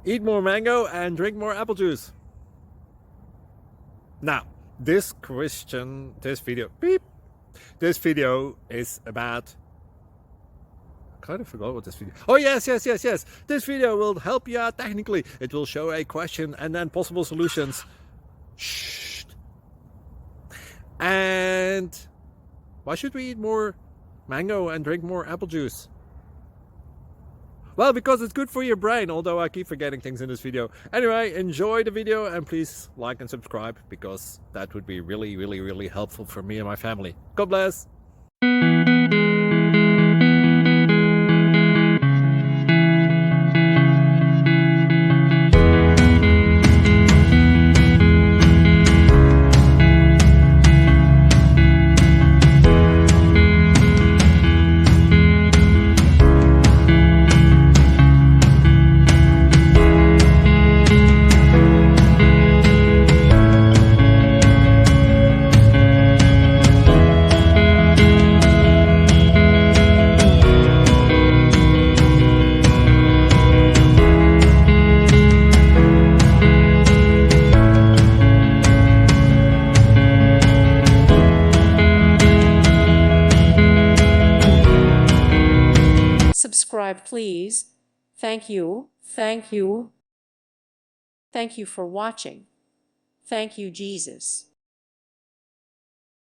Eat more mango and drink more apple juice. Now, this video is about, I kind of forgot what this video. Oh yes. This video will help you out technically. It will show a question and then possible solutions. Shh. And why should we eat more mango and drink more apple juice? Well, because it's good for your brain, although I keep forgetting things in this video. Anyway, enjoy the video and please like and subscribe, because that would be really helpful for me and my family. God bless! Subscribe, please. Thank you. Thank you. Thank you for watching. Thank you, Jesus.